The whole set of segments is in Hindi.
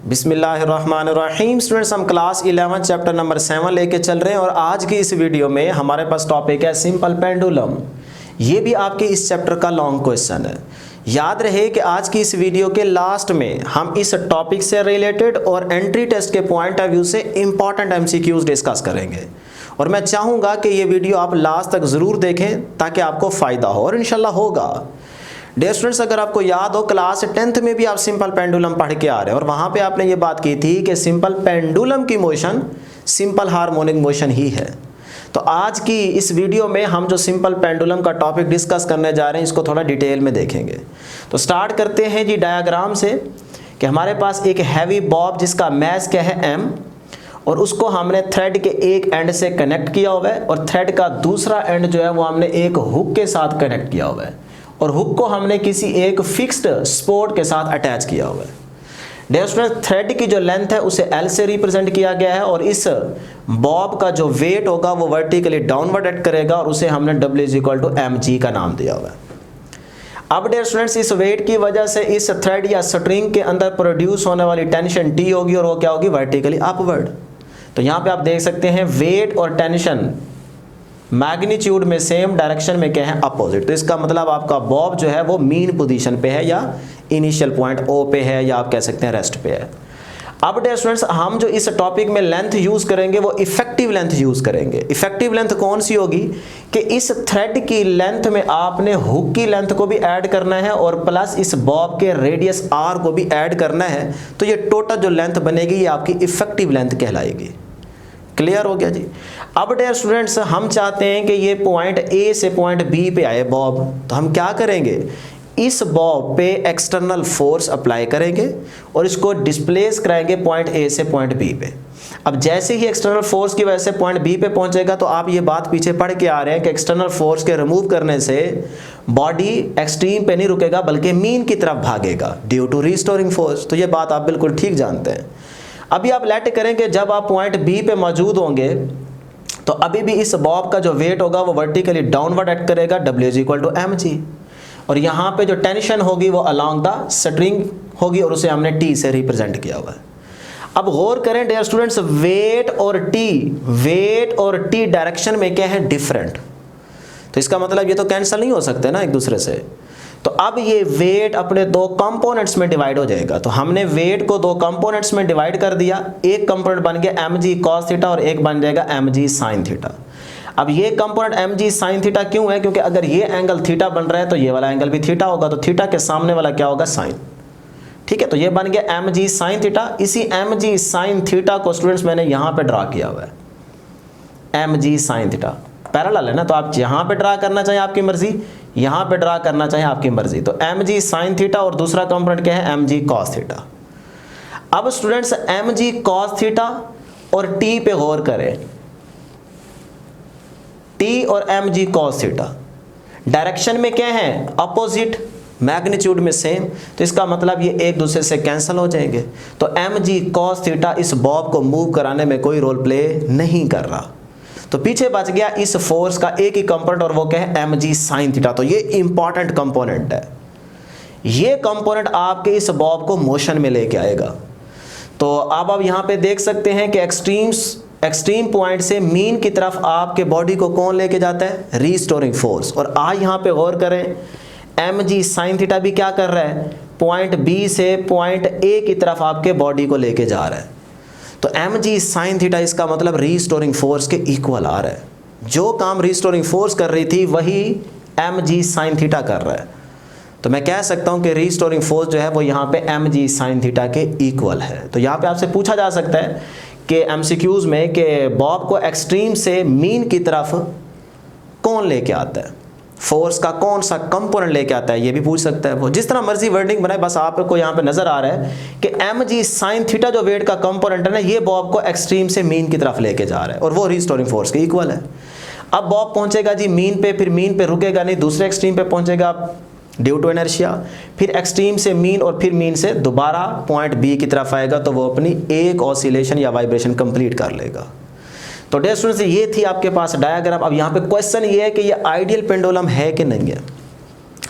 बिस्मिल्लाहिर्रहमानिर्रहीम। स्टूडेंट्स, हम क्लास 11 चैप्टर नंबर 7 लेके चल रहे हैं और आज की इस वीडियो में हमारे पास टॉपिक है सिंपल पेंडुलम। ये भी आपके इस चैप्टर का लॉन्ग क्वेश्चन है। याद रहे कि आज की इस वीडियो के लास्ट में हम इस टॉपिक से रिलेटेड और एंट्री टेस्ट के पॉइंट ऑफ व्यू से इंपॉर्टेंट MCQs डिस्कस करेंगे और मैं चाहूँगा कि ये वीडियो आप लास्ट तक ज़रूर देखें ताकि आपको फ़ायदा हो और इंशाल्लाह होगा। डियर स्टूडेंट्स, अगर आपको याद हो क्लास 10th में भी आप सिंपल पेंडुलम पढ़ के आ रहे हैं और वहाँ पे आपने ये बात की थी कि सिंपल पेंडुलम की मोशन सिंपल हार्मोनिक मोशन ही है। तो आज की इस वीडियो में हम जो सिंपल पेंडुलम का टॉपिक डिस्कस करने जा रहे हैं इसको थोड़ा डिटेल में देखेंगे। तो स्टार्ट करते हैं जी डायग्राम से कि हमारे पास एक हैवी बॉब जिसका मैस क्या है M और उसको हमने थ्रेड के एक एंड से कनेक्ट किया हुआ है और थ्रेड का दूसरा एंड जो है वो हमने एक हुक के साथ कनेक्ट किया हुआ है और हुक को हमने किसी एक फिक्स्ड स्पोर्ट के साथ अटैच किया हुआ है। डियर स्टूडेंट, थ्रेड की जो लेंथ है उसे L से रिप्रेजेंट किया गया है और इस बॉब का जो वेट होगा वो वर्टिकली डाउनवर्ड एक्ट करेगा और उसे हमने W = mg का नाम दिया हुआ है। अब डियर स्टूडेंट्स, इस वेट की वजह से इस थ्रेड या स्ट्रिंग के अंदर प्रोड्यूस होने वाली टेंशन T होगी और वो क्या होगी, वर्टिकली अपवर्ड। तो यहाँ पे आप देख सकते हैं वेट और टेंशन मैग्नीट्यूड में सेम डायरेक्शन में क्या है, अपोजिट। तो इसका मतलब आपका बॉब जो है वो मीन पोजीशन पे है या इनिशियल पॉइंट O पे है या आप कह सकते हैं रेस्ट पे है। अब डियर स्टूडेंट्स, हम जो इस टॉपिक में लेंथ यूज करेंगे वो इफेक्टिव लेंथ यूज करेंगे। इफेक्टिव लेंथ कौन सी होगी कि इस थ्रेड की लेंथ में आपने हुक की लेंथ को भी ऐड करना है और प्लस इस बॉब के रेडियस R को भी ऐड करना है। तो ये टोटल जो लेंथ बनेगी ये आपकी इफेक्टिव लेंथ कहलाएगी। क्लियर हो गया जी। अब डियर स्टूडेंट्स, हम चाहते हैं कि ये पॉइंट A से पॉइंट B पे आए बॉब, तो हम क्या करेंगे, इस बॉब पे एक्सटर्नल फोर्स अप्लाई करेंगे और इसको डिस्प्लेस कराएंगे पॉइंट A से पॉइंट B पे। अब जैसे ही एक्सटर्नल फोर्स की वजह से पॉइंट B पे पहुंचेगा तो आप ये बात पीछे पढ़ के आ रहे हैं कि एक्सटर्नल फोर्स के रिमूव करने से बॉडी एक्सट्रीम पे नहीं रुकेगा बल्कि मीन की तरफ भागेगा ड्यू टू रिस्टोरिंग फोर्स। तो ये बात आप बिल्कुल ठीक जानते हैं। अभी आप लेट करें कि जब आप पॉइंट B पे मौजूद होंगे तो अभी भी इस बॉब का जो वेट होगा वो वर्टिकली डाउनवर्ड एक्ट करेगा W = mg और यहाँ पे जो टेंशन होगी वो अलोंग द स्ट्रिंग होगी और उसे हमने T से रिप्रेजेंट किया हुआ है। अब गौर करें डियर स्टूडेंट्स, वेट और T डायरेक्शन में क्या है, डिफरेंट। तो इसका मतलब ये तो कैंसिल नहीं हो सकते ना एक दूसरे से। तो अब ये वेट अपने दो कंपोनेंट्स में डिवाइड हो जाएगा। तो हमने वेट को दो कंपोनेंट्स में डिवाइड कर दिया, एक कंपोनेंट बन गया mg cos थीटा और एक बन जाएगा mg sin थीटा। अब ये कंपोनेंट mg sin थीटा क्यों है, क्योंकि अगर ये एंगल थीटा बन रहा है तो ये वाला एंगल भी थीटा होगा, तो थीटा के सामने वाला क्या होगा, साइन। ठीक है, तो ये बन गया mg sin थीटा। इसी mg sin थीटा को स्टूडेंट्स मैंने यहाँ पे ड्रा किया हुआ है, mg sin थीटा पैरेलल है ना, तो आप यहाँ पे ड्रा करना चाहें आपकी मर्जी, यहाँ पे ड्रा करना चाहें आपकी मर्जी। तो mg sin थीटा और दूसरा कंपोनेंट क्या है, mg cos थीटा। अब स्टूडेंट्स mg cos थीटा और t पे गौर करें, t और mg cos थीटा डायरेक्शन में क्या है, अपोजिट, मैग्नीट्यूड में सेम। तो इसका मतलब ये एक दूसरे से कैंसिल हो जाएंगे। तो mg cos थीटा इस बॉब को मूव कराने में कोई रोल प्ले नहीं कर रहा, तो पीछे बच गया इस फोर्स का एक ही कंपोनेंट और वो क्या है, mg sin थीटा। तो ये इंपॉर्टेंट कंपोनेंट है, ये कंपोनेंट आपके इस बॉब को मोशन में लेके आएगा। तो अब आप यहाँ पे देख सकते हैं कि एक्सट्रीम पॉइंट से मीन की तरफ आपके बॉडी को कौन लेके जाता है, रिस्टोरिंग फोर्स। और आज यहाँ पे गौर करें, mg sin थीटा भी क्या कर रहा है, पॉइंट B से पॉइंट A की तरफ आपके बॉडी को लेके जा रहा है। तो mg sin थीटा इसका मतलब रिस्टोरिंग फोर्स के इक्वल आ रहा है। जो काम रिस्टोरिंग फोर्स कर रही थी वही mg sin थीटा कर रहा है। तो मैं कह सकता हूं कि रिस्टोरिंग फोर्स जो है वो यहाँ पे mg sin थीटा के इक्वल है। तो यहाँ पे आपसे पूछा जा सकता है कि MCQs में कि बॉब को एक्सट्रीम से मीन की तरफ कौन लेके आता है, फोर्स का कौन सा कंपोनेंट लेके आता है, ये भी पूछ सकता है वो। जिस तरह मर्जी वर्डिंग बनाए, बस आपको यहाँ पे नजर आ रहा है कि mg sin थीटा जो वेट का कंपोनेंट है ना, ये बॉब को एक्सट्रीम से मीन की तरफ लेके जा रहा है और वो रिस्टोरिंग फोर्स के इक्वल है। अब बॉब पहुंचेगा जी मीन पे, फिर मीन पे रुकेगा नहीं, दूसरे एक्सट्रीम पे पहुंचेगा ड्यू टू इनर्शिया, फिर एक्सट्रीम से मीन और फिर मीन से दोबारा पॉइंट B की तरफ आएगा तो वो अपनी एक ऑसिलेशन या वाइब्रेशन कंप्लीट कर लेगा। तो डियर स्टूडेंट्स, ये थी आपके पास डायग्राम। अब यहाँ पे क्वेश्चन ये है कि ये आइडियल पेंडुलम है कि नहीं है,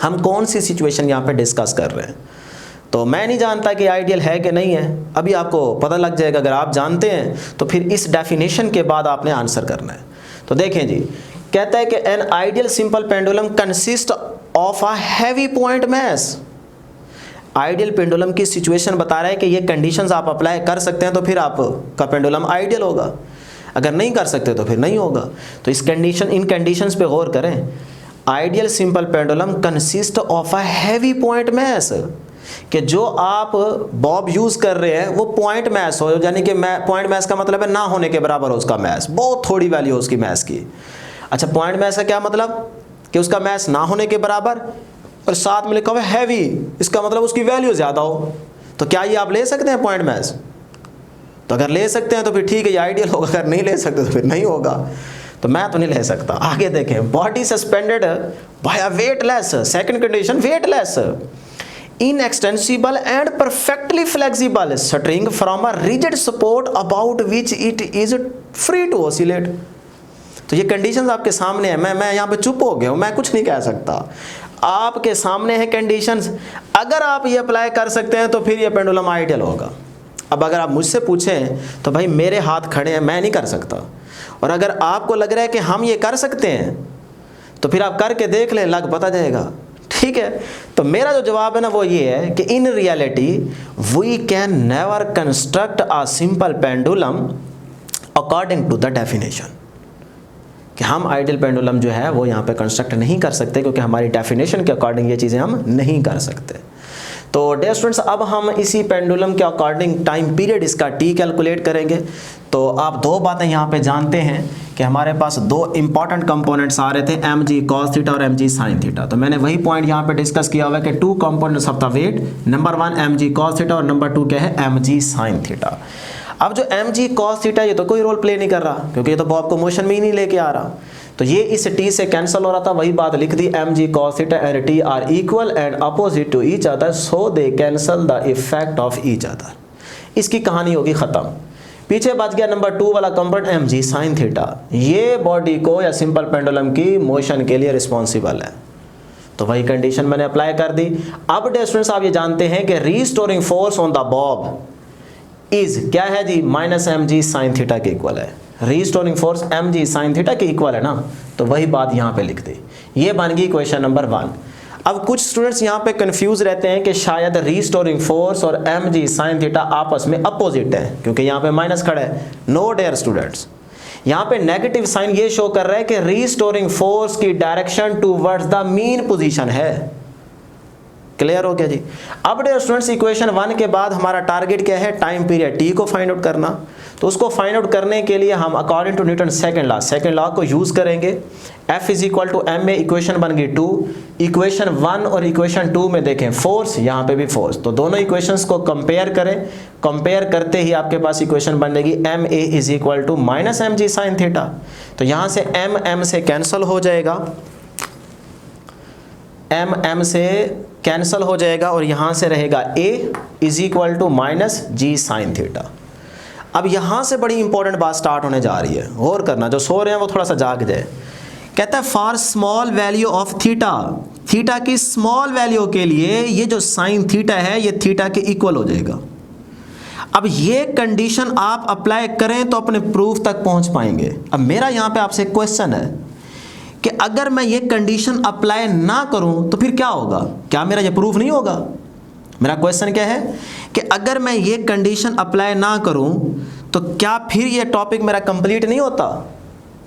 हम कौन सी सिचुएशन यहाँ पे डिस्कस कर रहे हैं। तो मैं नहीं जानता कि आइडियल है कि नहीं है, अभी आपको पता लग जाएगा। अगर आप जानते हैं तो फिर इस डेफिनेशन के बाद आपने आंसर करना है। तो देखें जी, कहता है कि an ideal simple pendulum consist of a heavy point mass. Ideal pendulum की सिचुएशन बता रहा है कि ये कंडीशंस आप अप्लाई कर सकते हैं तो फिर आपका पेंडुलम आइडियल होगा, अगर नहीं कर सकते तो फिर नहीं होगा। तो इन कंडीशंस पे गौर करें। Ideal simple pendulum consist of a heavy point mass, कि जो आप बॉब यूज़ कर रहे हैं वो पॉइंट मास हो, यानी कि पॉइंट मास का मतलब है ना होने के बराबर हो उसका मास, बहुत थोड़ी वैल्यू हो उसकी मास की। अच्छा, पॉइंट मास का क्या मतलब कि उसका मास ना होने के बराबर और साथ में लिखा हुआ हैवी, इसका मतलब उसकी वैल्यू ज़्यादा हो। तो क्या ये आप ले सकते हैं पॉइंट मास? तो अगर ले सकते हैं तो फिर ठीक है, ये आइडियल होगा, अगर नहीं ले सकते तो फिर नहीं होगा। तो मैं तो नहीं ले सकता। आगे देखें, body suspended bye a weightless, second condition weightless, inextensible and perfectly flexible string from a rigid support about which it is free to oscillate। तो ये कंडीशंस आपके सामने है, मैं यहाँ पे चुप हो गया हूँ, मैं कुछ नहीं कह सकता, आपके सामने है कंडीशंस। अगर आप ये अप्लाई कर सकते हैं तो फिर ये पेंडुलम आइडियल होगा। अब अगर आप मुझसे पूछें तो भाई मेरे हाथ खड़े हैं, मैं नहीं कर सकता, और अगर आपको लग रहा है कि हम ये कर सकते हैं तो फिर आप करके देख लें, लग पता जाएगा। ठीक है, तो मेरा जो जवाब है ना वो ये है कि in reality we can never construct a simple pendulum according to the definition, कि हम आइडियल पेंडुलम जो है वो यहाँ पे कंस्ट्रक्ट नहीं कर सकते, क्योंकि हमारी डेफिनेशन के अकॉर्डिंग ये चीज़ें हम नहीं कर सकते। तो डियर स्टूडेंट्स, अब हम इसी पेंडुलम के अकॉर्डिंग टाइम पीरियड इसका टी कैलकुलेट करेंगे। तो आप दो बातें यहाँ पे जानते हैं कि हमारे पास दो इंपॉर्टेंट कंपोनेंट्स आ रहे थे, एम जी कॉस थीटा और एम जी साइन थीटा। तो मैंने वही पॉइंट यहाँ पे डिस्कस किया हुआ है कि two components of the weight, number 1 m ji cos theta और नंबर 2 क्या है, एम जी साइन थीटा। अब जो एम जी कॉस थीटा ये तो कोई रोल प्ले नहीं कर रहा, क्योंकि ये तो बॉब को मोशन में ही नहीं लेके आ रहा, तो ये इस टी से कैंसिल हो रहा था। वही बात लिख दी, M ji cos theta and T are equal and opposite to each other, so they cancel the effect of each other. इसकी कहानी होगी खत्म। पीछे बच गया नंबर 2 वाला कंपोनेंट एम जी साइन थीटा, ये बॉडी को या सिंपल पेंडुलम की मोशन के लिए रिस्पॉन्सिबल है। तो वही कंडीशन मैंने अप्लाई कर दी। अब डियर स्टूडेंट्स, आप ये जानते हैं कि restoring force on the bob is क्या है जी, minus M G sine theta के इक्वल है। रीस्टोरिंग फोर्स एम जी साइन थीटा के इक्वल है ना, तो वही बात यहाँ पे लिख दी। ये बन गई क्वेश्चन नंबर 1। अब कुछ स्टूडेंट्स यहाँ पे कंफ्यूज रहते हैं कि शायद रीस्टोरिंग फोर्स और एम जी साइन थीटा आपस में अपोजिट है, क्योंकि यहाँ पे माइनस खड़ा है। नो डियर स्टूडेंट्स, यहाँ पे नेगेटिव साइन ये शो कर रहा है कि रीस्टोरिंग फोर्स की direction towards the mean position है। क्लियर हो गया जी। अब डियर स्टूडेंट्स, इक्वेशन 1 के बाद हमारा टारगेट क्या है, टाइम पीरियड टी को फाइंड आउट करना। तो उसको फाइंड आउट करने के लिए हम according to Newton second law को यूज करेंगे। F is equal to m में इक्वेशन बन गई 2, इक्वेशन 1 और इक्वेशन 2 में देखें फोर्स, यहाँ पे भी फोर्स, तो दोनों इक्वेशंस को कंपेयर करें। कंपेयर करते ही आपके पास इक्वेशन बनेगी m a is equal to minus M G sine theta. तो यहाँ से एम से कैंसिल हो जाएगा, एम से कैंसिल हो जाएगा और यहाँ से रहेगा A is equal to minus G sine theta. अब यहाँ से बड़ी इंपॉर्टेंट बात स्टार्ट होने जा रही है, गौर करना, जो सो रहे हैं वो थोड़ा सा जाग जाए। कहता है for small value of theta, theta की स्मॉल वैल्यू के लिए ये जो साइन थीटा है ये थीटा के इक्वल हो जाएगा। अब ये कंडीशन आप अप्लाई करें तो अपने प्रूफ तक पहुंच पाएंगे। अब मेरा यहाँ पे आपसे क्वेश्चन है कि अगर मैं ये कंडीशन अप्लाई ना करूं तो फिर क्या होगा, क्या मेरा ये प्रूफ नहीं होगा? मेरा क्वेश्चन क्या है कि अगर मैं ये कंडीशन अप्लाई ना करूं तो क्या फिर ये टॉपिक मेरा कंप्लीट नहीं होता,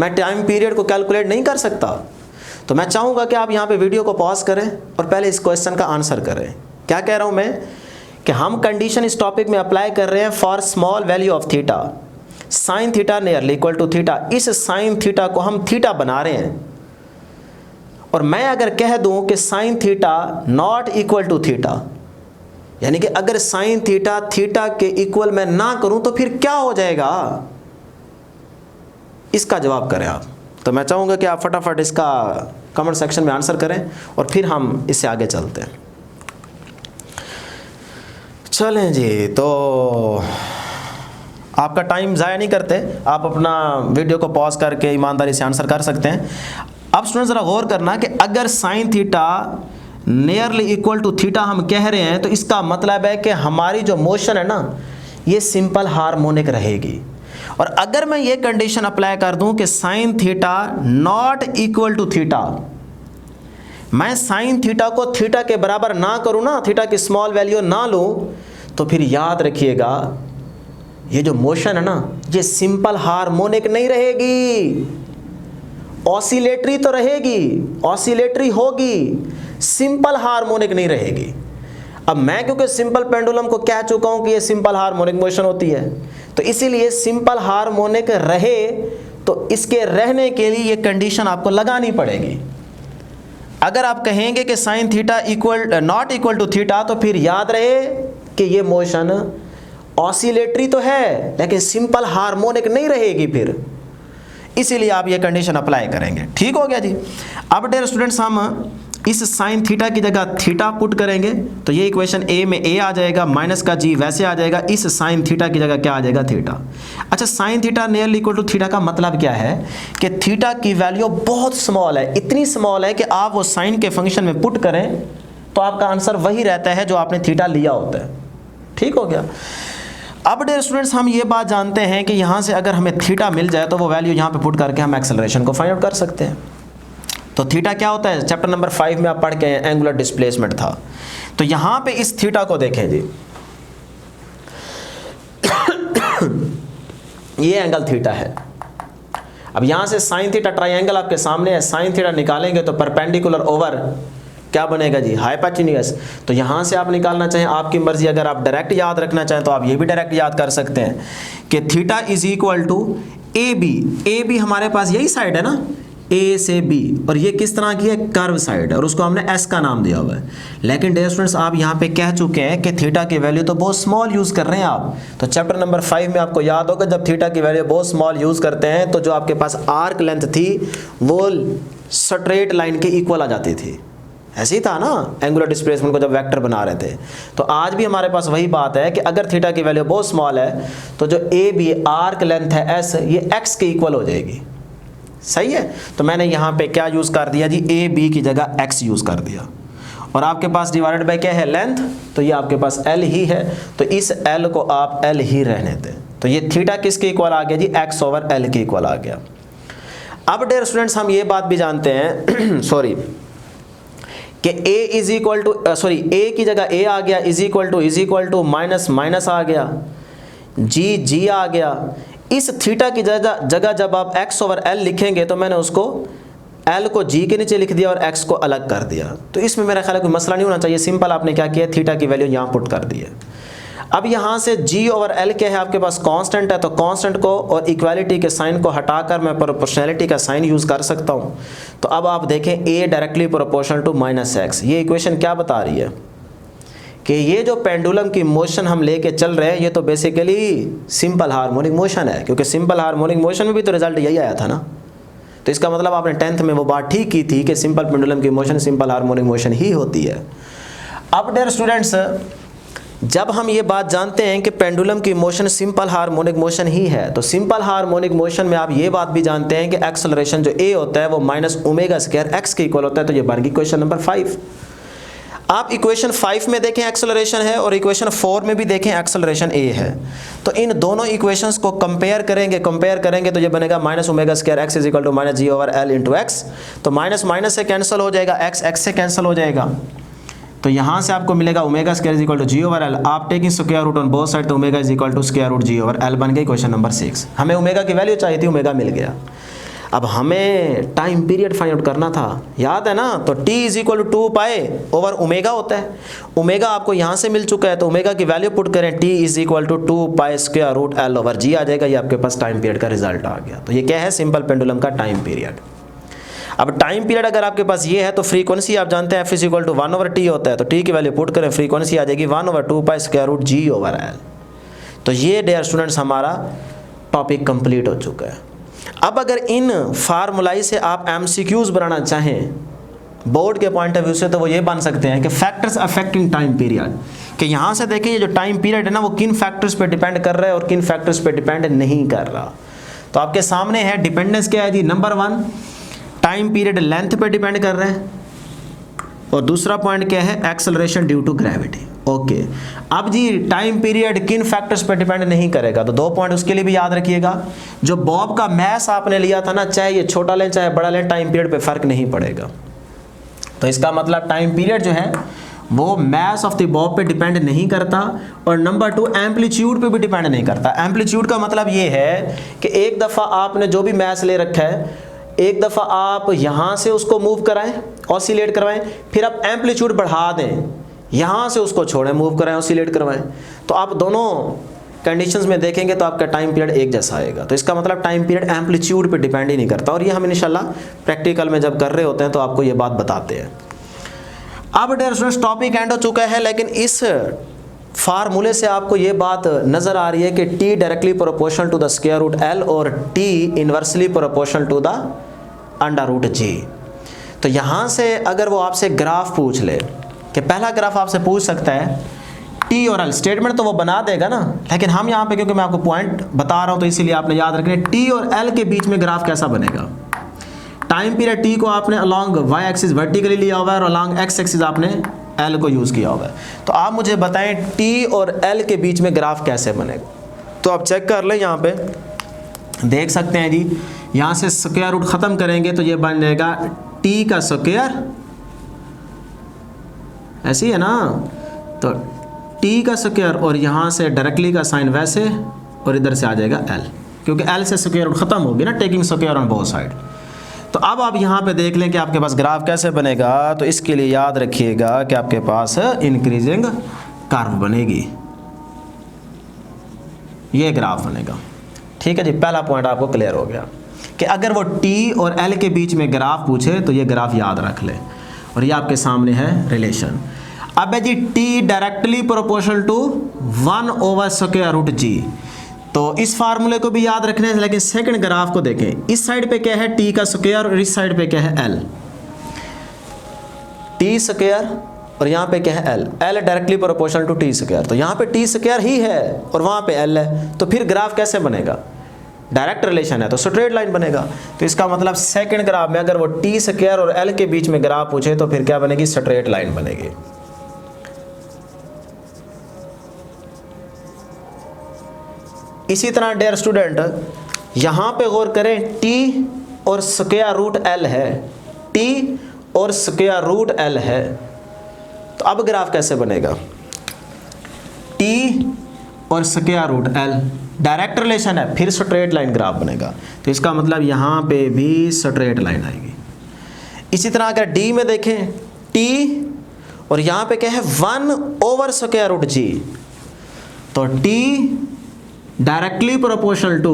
मैं टाइम पीरियड को कैलकुलेट नहीं कर सकता? तो मैं चाहूँगा कि आप यहाँ पे वीडियो को पॉज करें और पहले इस क्वेश्चन का आंसर करें। क्या कह रहा हूँ मैं कि हम कंडीशन इस टॉपिक में अप्लाई कर रहे हैं for small value of theta, sine theta nearly equal to theta. इस साइन थीटा को हम थीटा बना रहे हैं और मैं अगर कह दूं कि sine theta not equal to theta, यानी कि अगर साइन थीटा थीटा के इक्वल मैं ना करूं तो फिर क्या हो जाएगा, इसका जवाब करें आप। तो मैं चाहूँगा कि आप फटाफट इसका कमेंट सेक्शन में आंसर करें और फिर हम इससे आगे चलते हैं। चलें जी, तो आपका टाइम ज़ाया नहीं करते, आप अपना वीडियो को पॉज करके ईमानदारी से आंसर कर सकते हैं। अब स्टूडेंट ज़रा गौर करना कि अगर sine theta nearly equal to theta हम कह रहे हैं, तो इसका मतलब है कि हमारी जो मोशन है ना ये सिंपल हार्मोनिक रहेगी। और अगर मैं ये कंडीशन अप्लाई कर दूं कि sine theta not equal to theta, मैं साइन थीटा को थीटा के बराबर ना करूं ना, थीटा की स्मॉल वैल्यू ना लूं, तो फिर याद रखिएगा ये जो मोशन है ना ये सिंपल हार्मोनिक नहीं रहेगी, ऑसिलेटरी तो रहेगी, ऑसिलेटरी होगी, सिंपल हार्मोनिक नहीं रहेगी। अब मैं क्योंकि सिंपल पेंडुलम को कह चुका हूं कि ये सिंपल हार्मोनिक मोशन होती है, तो इसीलिए सिंपल हार्मोनिक रहे तो इसके रहने के लिए ये कंडीशन आपको लगानी पड़ेगी। अगर आप कहेंगे कि sine theta not equal to theta, तो फिर याद रहे कि ये मोशन ऑसिलेटरी तो है लेकिन सिंपल हार्मोनिक नहीं रहेगी फिर, इसीलिए आप ये कंडीशन अप्लाई करेंगे। ठीक हो गया जी। अब डियर स्टूडेंट्स हम इस साइन थीटा की जगह थीटा पुट करेंगे, तो ये इक्वेशन ए में ए आ जाएगा, माइनस का जी वैसे आ जाएगा, इस साइन थीटा की जगह क्या आ जाएगा थीटा। अच्छा, sine theta nearly equal to theta का मतलब क्या है कि थीटा की वैल्यू बहुत स्मॉल है, इतनी स्मॉल है कि आप वो साइन के फंक्शन में पुट करें तो आपका आंसर वही रहता है जो आपने थीटा लिया होता है। ठीक हो गया। अब डियर स्टूडेंट्स हम ये बात जानते हैं कि यहाँ से अगर हमें थीटा मिल जाए तो वो वैल्यू यहाँ पे पुट करके हम एक्सेलरेशन को फाइंड आउट कर सकते हैं। तो थीटा क्या होता है, चैप्टर नंबर 5 में आप पढ़ के एंगुलर डिस्प्लेसमेंट था। तो यहाँ पे इस थीटा को देखें जी, ये एंगल थीटा है। अब यहाँ से साइन थीटा ट्राइंगल आपके सामने है, साइन थीटा निकालेंगे तो परपेंडिकुलर ओवर क्या बनेगा जी, हाइपोटेन्यूज। तो यहाँ से आप निकालना चाहें आपकी मर्जी, अगर आप डायरेक्ट याद रखना चाहें तो आप ये भी डायरेक्ट याद कर सकते हैं कि theta is equal to a b. A b हमारे पास यही साइड है ना, ए से बी, और ये किस तरह की है, कर्व साइड है, और उसको हमने एस का नाम दिया हुआ है। लेकिन डियर स्टूडेंट्स आप यहाँ पे कह चुके हैं कि थीटा की वैल्यू तो बहुत स्मॉल यूज़ कर रहे हैं आप। तो चैप्टर नंबर 5 में आपको याद होगा जब थीटा की वैल्यू बहुत स्मॉल यूज़ करते हैं तो जो आपके पास आर्क लेंथ थी वो स्ट्रेट लाइन के इक्वल आ जाती थी। ऐसे ही था ना एंगुलर डिस्प्लेसमेंट को जब वेक्टर बना रहे थे। तो आज भी हमारे पास वही बात है कि अगर थीटा की वैल्यू बहुत स्मॉल है तो जो ए बी आर्क लेंथ है एस, ये एक्स के इक्वल हो जाएगी। सही है। तो मैंने यहाँ पे क्या यूज़ कर दिया जी, ए बी की जगह एक्स यूज़ कर दिया, और आपके पास डिवाइडेड बाय क्या है, लेंथ, तो ये आपके पास एल ही है, तो इस एल को आप एल ही रहने दें। तो ये थीटा किसके इक्वल आ गया जी, एक्स ओवर एल के इक्वल आ गया। अब डियर स्टूडेंट्स हम ये बात भी जानते हैं सॉरी कि a is equal to A की जगह a आ गया, is equal to minus minus आ गया, g आ गया। इस थीटा की जगह जब आप x ओवर l लिखेंगे तो मैंने उसको l को g के नीचे लिख दिया और x को अलग कर दिया। तो इसमें मेरा ख्याल है कोई मसला नहीं होना चाहिए, सिंपल आपने क्या किया, थीटा की वैल्यू यहाँ पुट कर दी है। अब यहाँ से g ओवर l क्या है आपके पास, कांस्टेंट है, तो कांस्टेंट को और इक्वालिटी के साइन को हटाकर मैं प्रोपोर्शनैलिटी का साइन यूज़ कर सकता हूँ। तो अब आप देखें a directly proportional to minus x, ये इक्वेशन क्या बता रही है कि ये जो पेंडुलम की मोशन हम लेके चल रहे हैं ये तो बेसिकली सिंपल हार्मोनिक मोशन है, क्योंकि सिंपल हार्मोनिक मोशन में भी तो रिजल्ट यही आया था ना। तो इसका मतलब आपने 10th में वो बात ठीक की थी कि सिंपल पेंडुलम की मोशन सिंपल हार्मोनिक मोशन ही होती है। अब डियर स्टूडेंट्स जब हम ये बात जानते हैं कि पेंडुलम की मोशन सिंपल हार्मोनिक मोशन ही है, तो सिंपल हार्मोनिक मोशन में आप ये बात भी जानते हैं कि एक्सेलरेशन जो a होता है वो माइनस ओमेगा स्क्वायर एक्स के इक्वल होता है। तो ये बन गई इक्वेशन नंबर 5। आप इक्वेशन 5 में देखें एक्सेलरेशन है और इक्वेशन 4 में भी देखें एक्सेलरेशन a है। तो इन दोनों इक्वेशंस को कंपेयर करेंगे तो ये बनेगा minus omega square x is equal to minus g over l into x. तो माइनस माइनस से कैंसिल हो जाएगा, एक्स से कैंसिल हो जाएगा, तो यहाँ से आपको मिलेगा omega square is equal to G over L. आप taking square root on both side, तो omega is equal to square root ji over L बन गई क्वेश्चन नंबर 6। हमें ओमेगा की वैल्यू चाहिए थी, ओमेगा मिल गया। अब हमें टाइम पीरियड फाइंड आउट करना था, याद है ना, तो t is equal to 2 pi over omega होता है। ओमेगा आपको यहाँ से मिल चुका है, तो ओमेगा की वैल्यू पुट करें, t is equal to 2 pi square root L over g आ जाएगा। ये आपके पास टाइम पीरियड का रिजल्ट आ गया। तो ये क्या है, सिंपल पेंडुलम का टाइम पीरियड। अब टाइम पीरियड अगर आपके पास ये है तो फ्रीक्वेंसी आप जानते हैं f is equal to 1 over t होता है, तो t की वैल्यू पुट करें, फ्रीक्वेंसी आ जाएगी 1 ओवर 2 पाई स्क्वायर रूट जी ओवर एल। तो ये डियर स्टूडेंट्स हमारा टॉपिक कंप्लीट हो चुका है। अब अगर इन फार्मूलाई से आप MCQs बनाना चाहें बोर्ड के पॉइंट ऑफ व्यू से, तो वो ये बन सकते हैं कि फैक्टर्स अफेक्टिंग टाइम पीरियड, कि यहाँ से देखिए ये जो टाइम पीरियड है ना वो किन फैक्टर्स पे डिपेंड कर रहा है और किन फैक्टर्स पे डिपेंड नहीं कर रहा। तो आपके सामने है डिपेंडेंस क्या है जी, नंबर 1 टाइम पीरियड लेंथ पे डिपेंड कर रहे हैं, और दूसरा पॉइंट क्या है, acceleration due to gravity. Okay, अब जी टाइम पीरियड किन फैक्टर्स पर डिपेंड नहीं करेगा, तो 2 पॉइंट उसके लिए भी याद रखिएगा। जो बॉब का मैस आपने लिया था ना, चाहे ये छोटा लें चाहे बड़ा लें, टाइम पीरियड पे फर्क नहीं पड़ेगा। तो इसका मतलब टाइम पीरियड जो है वो मैस ऑफ द बॉब पे डिपेंड नहीं करता, और नंबर 2 एम्पलीट्यूड पे भी डिपेंड नहीं करता। एम्पलीट्यूड का मतलब ये है कि एक दफ़ा आपने जो भी मैस ले रखा है, एक दफ़ा आप यहाँ से उसको मूव कराएं, ऑसिलेट करवाएं, फिर आप एम्पलीट्यूड बढ़ा दें, यहाँ से उसको छोड़ें, मूव कराएं, ऑसिलेट करवाएं, तो आप दोनों कंडीशंस में देखेंगे तो आपका टाइम पीरियड एक जैसा आएगा। तो इसका मतलब टाइम पीरियड एम्पलीट्यूड पे डिपेंड ही नहीं करता, और ये हम इंशाल्लाह प्रैक्टिकल में जब कर रहे होते हैं तो आपको ये बात बताते हैं। अब डियर स्टूडेंट्स टॉपिक एंड हो चुका है, लेकिन इस फार्मूले से आपको ये बात नज़र आ रही है कि t directly proportional to the square root l और t inversely proportional to the under root g। तो यहाँ से अगर वो आपसे ग्राफ पूछ ले, कि पहला ग्राफ आपसे पूछ सकता है t और l, स्टेटमेंट तो वो बना देगा ना, लेकिन हम यहाँ पे क्योंकि मैं आपको पॉइंट बता रहा हूँ तो इसीलिए आपने याद रखना है t और l के बीच में ग्राफ कैसा बनेगा। टाइम पीरियड t को आपने अलॉन्ग y एक्सिस वर्टिकली लिया हुआ है और अलॉन्ग x एक्सिस आपने l को यूज़ किया हुआ है। तो आप मुझे बताएं t और l के बीच में ग्राफ कैसे बनेगा। तो आप चेक कर लें, यहाँ पे देख सकते हैं जी, यहाँ से स्क्वायर रूट ख़त्म करेंगे तो ये बन जाएगा t का स्क्वायर, ऐसी है ना, तो t का स्क्वायर और यहाँ से डायरेक्टली का साइन वैसे, और इधर से आ जाएगा l, क्योंकि l से स्क्वायर रूट ख़त्म होगी ना, taking square on both side. तो अब आप यहाँ पे देख लें कि आपके पास ग्राफ कैसे बनेगा। तो इसके लिए याद रखिएगा कि आपके पास इंक्रीजिंग कर्व बनेगी, ये ग्राफ बनेगा। ठीक है जी, पहला पॉइंट आपको क्लियर हो गया कि अगर वो t और l के बीच में ग्राफ पूछे तो ये ग्राफ याद रख ले, और ये आपके सामने है रिलेशन। अब है जी t directly proportional to 1 over square root g, तो इस फार्मूले को भी याद रखना है। लेकिन सेकंड ग्राफ को देखें, इस साइड पे क्या है t का स्क्वायर और इस साइड पे क्या है l, t स्क्वायर और यहाँ पे क्या है l, l directly proportional to t square. तो यहाँ पे t स्क्वायर ही है और वहाँ पे l है, तो फिर ग्राफ कैसे बनेगा, डायरेक्ट रिलेशन है तो स्ट्रेट लाइन बनेगा। तो इसका मतलब सेकंड ग्राफ में अगर वो t स्क्वायर और l के बीच में ग्राफ पूछे तो फिर क्या बनेगी, स्ट्रेट लाइन बनेगी। इसी तरह डियर स्टूडेंट यहाँ पे गौर करें, t और स्क्वायर रूट l है, t और स्क्वायर रूट l है, तो अब ग्राफ कैसे बनेगा, t और square root l direct relation है, फिर स्ट्रेट लाइन ग्राफ बनेगा। तो इसका मतलब यहाँ पे भी स्ट्रेट लाइन आएगी। इसी तरह अगर d में देखें, t और यहाँ पे क्या है 1 ओवर स्क्वायर रूट g, तो t directly proportional to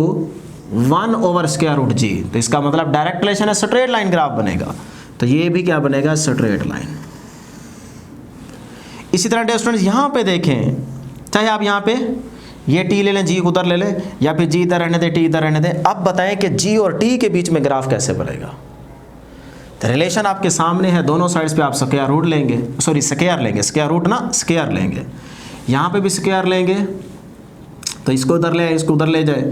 1 over square root g, तो इसका मतलब डायरेक्ट रिलेशन है, स्ट्रेट लाइन ग्राफ बनेगा। तो ये भी क्या बनेगा, स्ट्रेट लाइन। इसी तरह डियर स्टूडेंट्स यहाँ पे देखें, चाहे आप यहाँ पे ये t ले लें, g उधर ले लें, या फिर g इधर रहने दें, t इधर रहने दें। अब बताएं कि g और t के बीच में ग्राफ कैसे बनेगा। तो रिलेशन आपके सामने है, दोनों साइड्स पे आप स्क्वायर रूट लेंगे, सॉरी स्क्वायर लेंगे, स्क्वायर रूट ना स्क्वायर लेंगे, यहाँ पे भी स्क्वायर लेंगे, तो इसको उधर ले, इसको उधर ले जाए,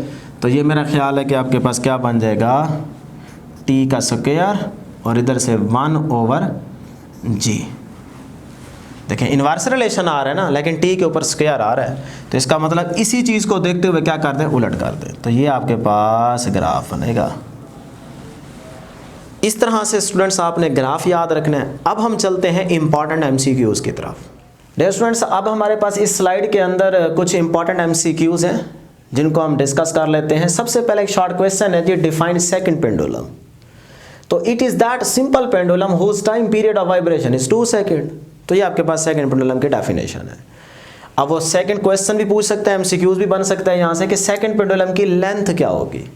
तो ये मेरा ख्याल है कि आपके पास क्या बन जाएगा, t का स्क्वायर और इधर से 1 ओवर g। देखें इनवर्स रिलेशन आ रहा है ना, लेकिन t के ऊपर स्क्वायर आ रहा है, तो इसका मतलब इसी चीज़ को देखते हुए क्या कर दें, उलट कर दें, तो ये आपके पास ग्राफ बनेगा। इस तरह से स्टूडेंट्स आपने ग्राफ याद रखना है। अब हम चलते हैं इंपॉर्टेंट MCQs की तरफ। डियर स्टूडेंट्स अब हमारे पास इस स्लाइड के अंदर कुछ इंपॉर्टेंट MCQs हैं जिनको हम डिस्कस कर लेते हैं। सबसे पहले एक शॉर्ट क्वेश्चन है जी, डिफाइन सेकंड पेंडुलम। तो it is that simple pendulum whose time period of vibration is 2 second. तो ये आपके पास सेकंड पेंडुलम की डेफिनेशन है। अब वो सेकंड क्वेश्चन भी पूछ सकता है, MCQs भी बन सकता है यहाँ से कि सेकंड पेंडुलम की लेंथ क्या होगी।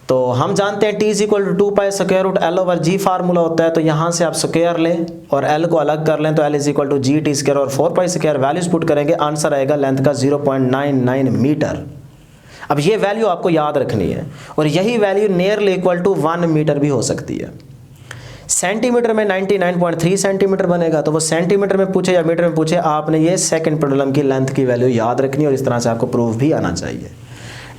तो हम जानते हैं t is equal to 2 pi square root l over g formula होता है, तो यहाँ से आप स्क्वायर लें और l को अलग कर लें, तो l is equal to g t square और 4 पाई स्क्वायर वैल्यूज पुट करेंगे, आंसर आएगा लेंथ का 0.99 मीटर। अब ये वैल्यू आपको याद रखनी है और यही value nearly equal to 1 metre भी हो सकती है। सेंटीमीटर में 99.3 सेंटीमीटर बनेगा, तो वो सेंटीमीटर में पूछे या मीटर में पूछे, आपने ये सेकंड पेंडुलम की लेंथ की वैल्यू याद रखनी है और इस तरह से आपको प्रूफ भी आना चाहिए।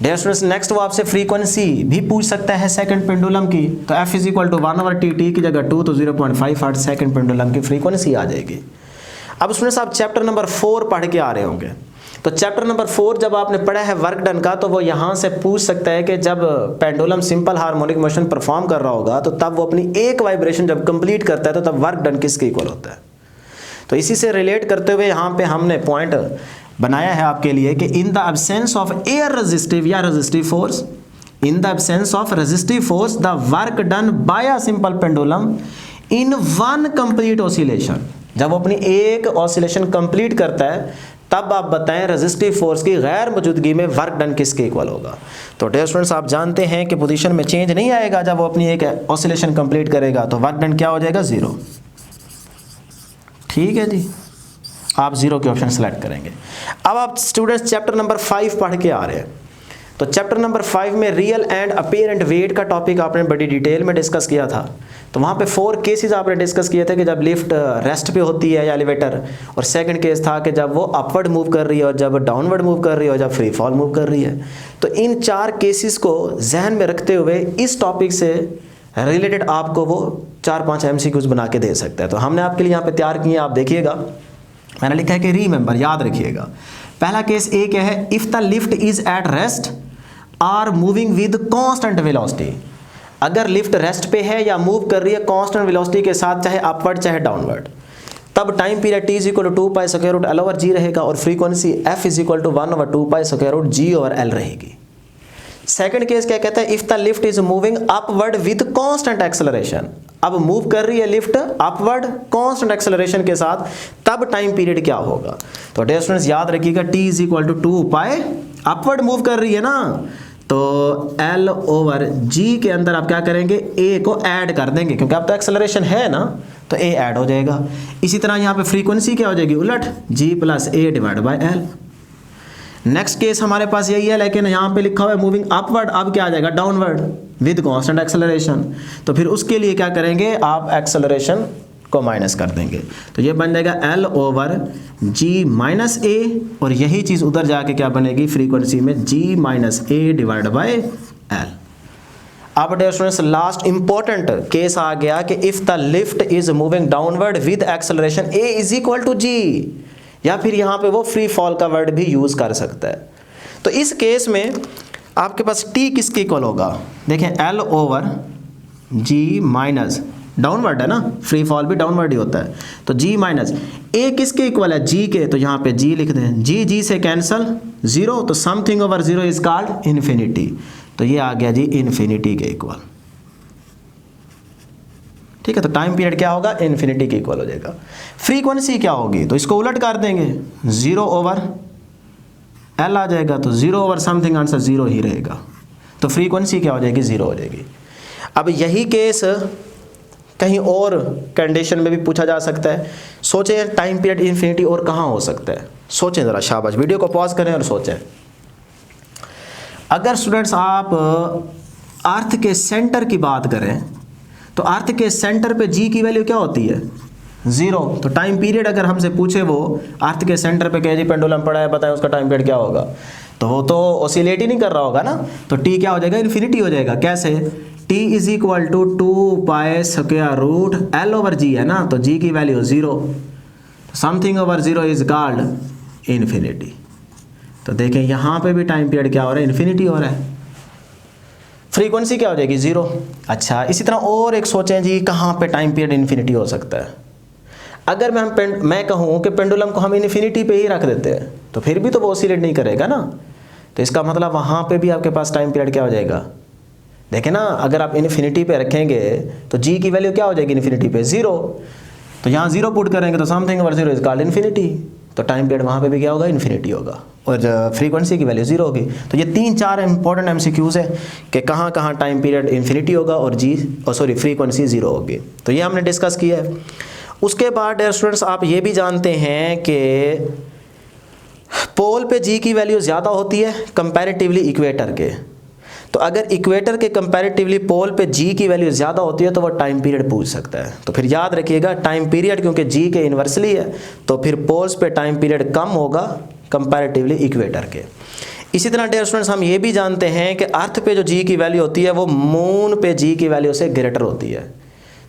डियर स्टूडेंट्स नेक्स्ट वो आपसे फ्रीक्वेंसी भी पूछ सकता है सेकंड पेंडुलम की। तो F is equal to 1/t, t की जगह 2 तो 0.58 सेकंड पेंडुलम की फ्रीक्वेंसी आ जाएगी। अब स्टूडेंट्स आप चैप्टर नंबर 4 पढ़ के आ रहे होंगे, तो चैप्टर नंबर 4 जब आपने पढ़ा है वर्क डन का, तो वो यहाँ से पूछ सकता है कि जब pendulum simple harmonic motion perform कर रहा होगा तो तब वो अपनी एक वाइब्रेशन जब कंप्लीट करता है तो तब वर्क डन किसके इक्वल होता है। तो इसी से रिलेट करते हुए यहाँ पे हमने पॉइंट बनाया है आपके लिए कि in the absence of air resistive या resistive force, in the absence of resistive force the work done by a simple pendulum in one complete oscillation, जब वो अपनी एक ऑसिलेशन कंप्लीट करता है तब आप बताएं रेजिस्टिव फोर्स की गैर मौजूदगी में वर्क डन किसके इक्वल होगा। तो डियर स्टूडेंट्स आप जानते हैं कि पोजीशन में चेंज नहीं आएगा, जब वो अपनी एक ऑसिलेशन कंप्लीट करेगा तो वर्क डन क्या हो जाएगा, 0। ठीक है जी, आप 0 के ऑप्शन सेलेक्ट करेंगे। अब आप स्टूडेंट्स चैप्टर नंबर 5 पढ़ के आ रहे हैं, तो चैप्टर नंबर 5 में रियल एंड अपीयरेंट वेट का टॉपिक आपने बड़ी डिटेल में डिस्कस किया था। तो वहाँ पे 4 केसेस आपने डिस्कस किए थे कि जब लिफ्ट रेस्ट पे होती है या एलिवेटर, और सेकंड केस था कि जब वो अपवर्ड मूव कर रही है और जब डाउनवर्ड मूव कर रही है और जब फ्री फॉल मूव कर रही है। तो इन 4 केसेस को जहन में रखते हुए इस टॉपिक से रिलेटेड आपको वो 4-5 MCQs बना के दे सकता है। तो हमने आपके लिए यहाँ पे तैयार किए, आप देखिएगा। मैंने लिखा है कि रीमेंबर, याद रखिएगा। पहला केस ए क्या है, if the lift is at rest or moving with constant velocity, अगर लिफ्ट रेस्ट पे है या मूव कर रही है कांस्टेंट वेलोसिटी के साथ, चाहे अपवर्ड चाहे डाउनवर्ड, तब time period t is equal to 2 pi square root L over G रहेगा और frequency F is equal to 1/2 pi square root G over L रहेगी। सेकंड केस क्या कहता है, if the lift is moving upward with constant acceleration, अब मूव कर रही है लिफ्ट अपवर्ड कांस्टेंट एक्सेलरेशन के साथ, तब टाइम पीरियड क्या होगा। तो डियर स्टूडेंट्स याद रखिएगा t is equal to 2 pi, upward move कर रही है ना, तो L ओवर G के अंदर आप क्या करेंगे, A को ऐड कर देंगे, क्योंकि अब तो एक्सेलरेशन है ना, तो A ऐड हो जाएगा। इसी तरह यहाँ पे फ्रीक्वेंसी क्या हो जाएगी, उलट G plus A divide by L। Next case हमारे पास यही है, लेकिन यहाँ पे लिखा हुआ है मूविंग अपवर्ड, अब क्या आ जाएगा, डाउनवर्ड विद कांस्टेंट एक्सेलरेशन। तो फिर उसके लिए क्या करेंगे, आप एक्सेलरेशन को माइनस कर देंगे, तो ये बन जाएगा L over G minus A, और यही चीज़ उधर जाके क्या बनेगी, फ्रीक्वेंसी में G minus A divide by L। अब dear students last important case आ गया कि if the lift is moving downward with acceleration A is equal to G, या फिर यहाँ पे वो फ्री फॉल का वर्ड भी यूज कर सकता है। तो इस केस में आपके पास T किसके इक्वल होगा, देखें L over G minus, downward है ना, फ्री फॉल भी डाउनवर्ड ही होता है, तो G माइनस A किसके इक्वल है, G के, तो यहाँ पे G लिख दें, G से कैंसल 0, तो something over 0 is called infinity, तो ये आ गया जी इन्फिनिटी के इक्वल। ठीक है, तो टाइम पीरियड क्या होगा, इन्फिनिटी के इक्वल हो जाएगा। फ्रीक्वेंसी क्या होगी, तो इसको उलट कर देंगे, 0 ओवर L आ जाएगा, तो 0 ओवर समथिंग, आंसर 0 ही रहेगा, तो फ्रीक्वेंसी क्या हो जाएगी, 0 हो जाएगी। अब यही केस कहीं और कंडीशन में भी पूछा जा सकता है। सोचें टाइम पीरियड इन्फिनिटी और कहाँ हो सकता है, सोचें ज़रा, शाबाश, वीडियो को पॉज करें और सोचें। अगर स्टूडेंट्स आप अर्थ के सेंटर की बात करें, तो अर्थ के सेंटर पे G की वैल्यू क्या होती है, 0, तो टाइम पीरियड अगर हमसे पूछे वो अर्थ के सेंटर पे जी पेंडुलम पड़ा है, बताएं उसका टाइम पीरियड क्या होगा, तो वो तो ऑसिलेट ही नहीं कर रहा होगा ना, तो T क्या हो जाएगा, इन्फिनिटी हो जाएगा। कैसे, T is equal to 2 pi square root L over G है ना, तो G की value 0, something over 0 is called infinity. तो देखें यहाँ पे भी टाइम पीरियड क्या हो रहा है, इन्फिनिटी हो रहा है। फ्रीक्वेंसी क्या हो जाएगी, 0। अच्छा, इसी तरह और एक सोचें जी, कहाँ पे टाइम पीरियड इन्फिनिटी हो सकता है। अगर मैं कहूँ कि पेंडुलम को हम इन्फिनिटी पे ही रख देते हैं, तो फिर भी तो वो ऑसिलेट नहीं करेगा ना, तो इसका मतलब वहाँ पे भी आपके पास टाइम पीरियड क्या हो जाएगा, देखें ना, अगर आप इन्फिनिटी पे रखेंगे तो G की वैल्यू क्या हो जाएगी इन्फिनिटी पे, 0, तो यहाँ 0 पुट करेंगे तो something over 0 is called infinity, तो टाइम पीरियड वहाँ पे भी क्या होगा, इन्फिनिटी होगा, और फ्रीक्वेंसी की वैल्यू 0 होगी। तो ये 3-4 इंपॉर्टेंट MCQs है कि कहाँ कहाँ टाइम पीरियड इन्फिनिटी होगा और फ्रीक्वेंसी 0 होगी, तो ये हमने डिस्कस किया है। उसके बाद डियर स्टूडेंट्स आप ये भी जानते हैं कि पोल पे G की वैल्यू ज़्यादा होती है कंपैरेटिवली इक्वेटर के, तो अगर इक्वेटर के कंपैरेटिवली पोल पे G की वैल्यू ज़्यादा होती है तो वो टाइम पीरियड पूछ सकता है। तो फिर याद रखिएगा टाइम पीरियड क्योंकि G के इन्वर्सली है, तो फिर पोल्स पे टाइम पीरियड कम होगा कंपैरेटिवली इक्वेटर के। इसी तरह डियर स्टूडेंट्स हम ये भी जानते हैं कि अर्थ पे जो जी की वैल्यू होती है वो मून पे जी की वैल्यू से ग्रेटर होती है।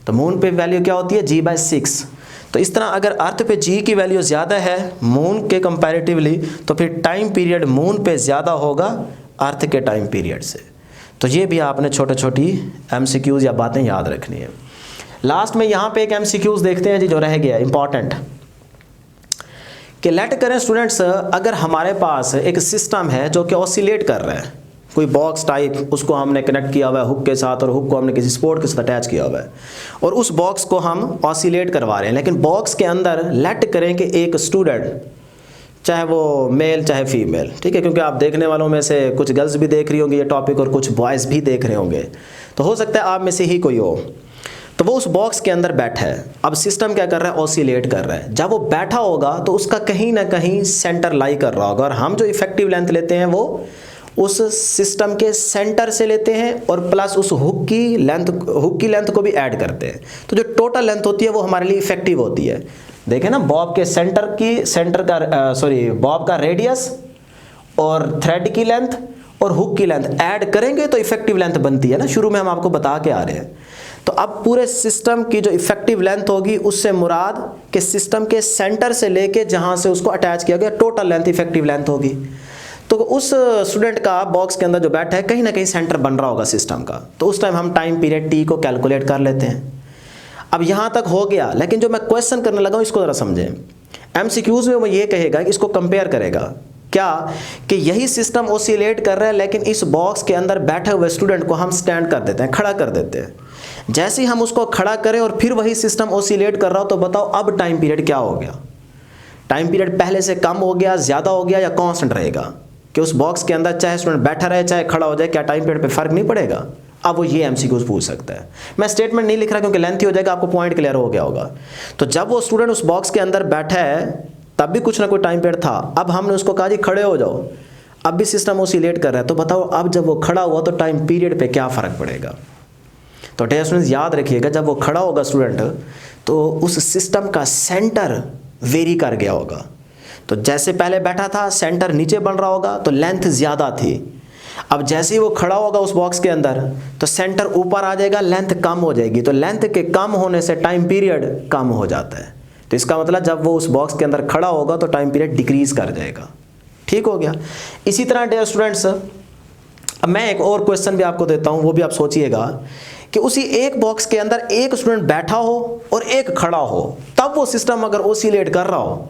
तो मून पे वैल्यू क्या होती है, g/6। तो इस तरह अगर अर्थ पे जी की वैल्यू ज़्यादा है मून के कंपैरेटिवली, तो फिर टाइम पीरियड मून पे ज़्यादा होगा अर्थ के टाइम पीरियड से। तो ये भी आपने छोटी छोटी MCQs या बातें याद रखनी है। लास्ट में यहाँ पे एक MCQs देखते हैं जी जो रह गया इंपॉर्टेंट, कि लेट करें स्टूडेंट्स अगर हमारे पास एक सिस्टम है जो कि ऑसिलेट कर रहा है, कोई बॉक्स टाइप, उसको हमने कनेक्ट किया हुआ है हुक के साथ और हुक को हमने किसी स्पोर्ट के साथ अटैच किया हुआ है और उस बॉक्स को हम ऑसिलेट करवा रहे हैं, लेकिन बॉक्स के अंदर लेट करें कि एक स्टूडेंट, चाहे वो मेल चाहे फीमेल, ठीक है, क्योंकि आप देखने वालों में से कुछ गर्ल्स भी देख रही होंगी ये टॉपिक और कुछ बॉयज़ भी देख रहे होंगे, तो हो सकता है आप में से ही कोई हो, तो वो उस बॉक्स के अंदर बैठा है। अब सिस्टम क्या कर रहा है, ऑसिलेट कर रहा है। जब वो बैठा होगा तो उसका कहीं ना कहीं सेंटर लाई कर रहा होगा और हम जो इफेक्टिव लेंथ लेते हैं वो उस सिस्टम के सेंटर से लेते हैं और प्लस उस हुक की लेंथ को भी ऐड करते हैं। तो जो टोटल लेंथ होती है वो हमारे लिए इफेक्टिव होती है। देखें ना, बॉब का रेडियस और थ्रेड की लेंथ और हुक की लेंथ ऐड करेंगे तो इफेक्टिव लेंथ बनती है ना, शुरू में हम आपको बता के आ रहे हैं। तो अब पूरे सिस्टम की जो इफेक्टिव लेंथ होगी उससे मुराद के सिस्टम के सेंटर से लेके जहां से उसको अटैच किया गया टोटल लेंथ इफेक्टिव लेंथ होगी। तो उस स्टूडेंट का बॉक्स के अंदर जो बैठा है कहीं ना कहीं सेंटर बन रहा होगा सिस्टम का, तो उस टाइम हम टाइम पीरियड टी को कैलकुलेट कर लेते हैं। अब यहाँ तक हो गया, लेकिन जो मैं क्वेश्चन करने लगा हूँ इसको ज़रा समझें। MCQs में वो ये कहेगा कि इसको कंपेयर करेगा क्या, कि यही सिस्टम ऑसिलेट कर रहा है लेकिन इस बॉक्स के अंदर बैठे हुए स्टूडेंट को हम स्टैंड कर देते हैं, खड़ा कर देते हैं। जैसे ही हम उसको खड़ा करें और फिर वही सिस्टम ऑसिलेट कर रहा हो, तो बताओ अब टाइम पीरियड क्या हो गया? टाइम पीरियड पहले से कम हो गया, ज़्यादा हो गया या कांस्टेंट रहेगा? कि उस बॉक्स के अंदर चाहे स्टूडेंट बैठा रहे चाहे खड़ा हो जाए, क्या टाइम पीरियड पे फ़र्क नहीं पड़ेगा? अब वो ये MCQs पूछ सकता है। मैं स्टेटमेंट नहीं लिख रहा क्योंकि लेंथी हो जाएगा, आपको पॉइंट क्लियर हो गया होगा। तो जब वो स्टूडेंट उस बॉक्स के अंदर बैठा है तब भी कुछ ना कोई टाइम पीरियड था, अब हमने उसको कहा जी खड़े हो जाओ, अब भी सिस्टम ऑसिलेट कर रहा है, तो बताओ अब जब वो खड़ा हुआ तो टाइम पीरियड पे क्या फ़र्क पड़ेगा? तो डियर स्टूडेंट्स याद रखिएगा, जब वो खड़ा होगा स्टूडेंट तो उस सिस्टम का सेंटर वेरी कर गया होगा। तो जैसे पहले बैठा था सेंटर नीचे बन रहा होगा तो लेंथ ज़्यादा थी, अब जैसे ही वो खड़ा होगा उस बॉक्स के अंदर तो सेंटर ऊपर आ जाएगा, लेंथ कम हो जाएगी। तो लेंथ के कम होने से टाइम पीरियड कम हो जाता है। तो इसका मतलब जब वो उस बॉक्स के अंदर खड़ा होगा तो टाइम पीरियड डिक्रीज कर जाएगा। ठीक हो गया। इसी तरह डियर स्टूडेंट्स अब मैं एक और क्वेश्चन भी आपको देता हूँ, वो भी आप सोचिएगा कि उसी एक बॉक्स के अंदर एक स्टूडेंट बैठा हो और एक खड़ा हो, तब वो सिस्टम अगर ओसिलेट कर रहा हो,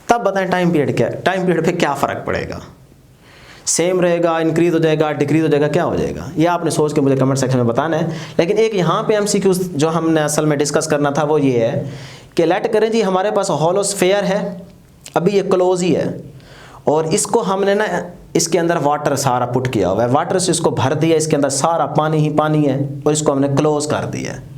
तब बताएं टाइम पीरियड पे क्या फ़र्क पड़ेगा? सेम रहेगा, इंक्रीज हो जाएगा, डिक्रीज हो जाएगा, क्या हो जाएगा? ये आपने सोच के मुझे कमेंट सेक्शन में बताना है। लेकिन एक यहाँ पे MCQ जो हमने असल में डिस्कस करना था वो ये है कि लेट करें जी हमारे पास हॉलोस्फेयर है, अभी ये क्लोज ही है और इसको हमने ना इसके अंदर वाटर सारा पुट किया हुआ है, वाटर से इसको भर दिया, इसके अंदर सारा पानी ही पानी है और इसको हमने क्लोज कर दिया है।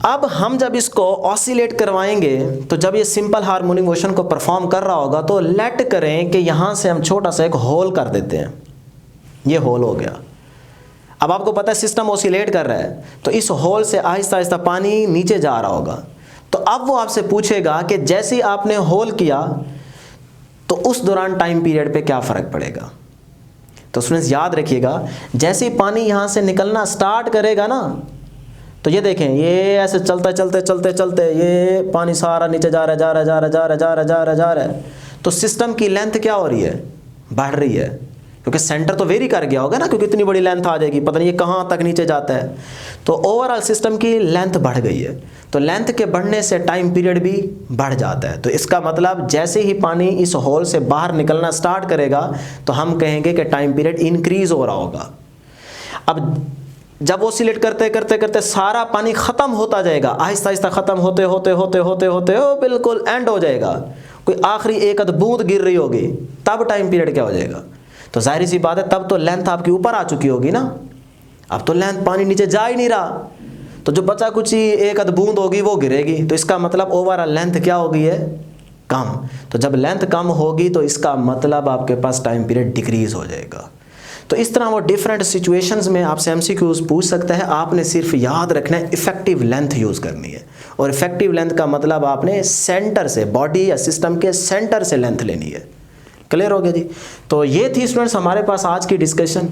अब हम जब इसको ऑसिलेट करवाएंगे तो जब ये सिंपल हार्मोनिक मोशन को परफॉर्म कर रहा होगा तो लेट करें कि यहाँ से हम छोटा सा एक होल कर देते हैं, ये होल हो गया। अब आपको पता है सिस्टम ऑसिलेट कर रहा है तो इस होल से आहिस्ता आहिस्ता पानी नीचे जा रहा होगा। तो अब वो आपसे पूछेगा कि जैसे ही आपने होल किया तो उस दौरान टाइम पीरियड पे क्या फ़र्क पड़ेगा? तो स्टूडेंट्स याद रखिएगा, जैसे ही पानी यहाँ से निकलना स्टार्ट करेगा ना, तो ये देखें ये ऐसे चलते चलते चलते चलते ये पानी सारा नीचे जा रहा है, तो सिस्टम की लेंथ क्या हो रही है? बढ़ रही है, क्योंकि सेंटर तो वेरी कर गया होगा ना, क्योंकि इतनी बड़ी लेंथ आ जाएगी, पता नहीं ये कहाँ तक नीचे जाता है। तो ओवरऑल सिस्टम की लेंथ बढ़ गई है, तो लेंथ के बढ़ने से टाइम पीरियड भी बढ़ जाता है। तो इसका मतलब जैसे ही पानी इस होल से बाहर निकलना स्टार्ट करेगा तो हम कहेंगे कि टाइम पीरियड इंक्रीज हो रहा होगा। अब जब ऑसिलेट करते करते करते सारा पानी ख़त्म होता जाएगा, आहिस्ता आहिस्ता ख़त्म होते होते होते होते होते हो बिल्कुल एंड हो जाएगा, कोई आखिरी एक आध बूंद गिर रही होगी, तब टाइम पीरियड क्या हो जाएगा? तो जाहिर सी बात है तब तो लेंथ आपकी ऊपर आ चुकी होगी ना, अब तो लेंथ पानी नीचे जा ही नहीं रहा, तो जो बचा कुछ ही एक आध बूंद होगी वो गिरेगी। तो इसका मतलब ओवरऑल लेंथ क्या हो गई है? कम। तो जब लेंथ कम होगी तो इसका मतलब आपके पास टाइम पीरियड डिक्रीज हो जाएगा। तो इस तरह वो डिफरेंट सिचुएशंस में आपसे MCQs पूछ सकता है। आपने सिर्फ याद रखना है इफेक्टिव लेंथ यूज़ करनी है, और इफेक्टिव लेंथ का मतलब आपने सेंटर से, बॉडी या सिस्टम के सेंटर से लेंथ लेनी है। क्लियर हो गया जी। तो ये थी स्टूडेंट्स हमारे पास आज की डिस्कशन।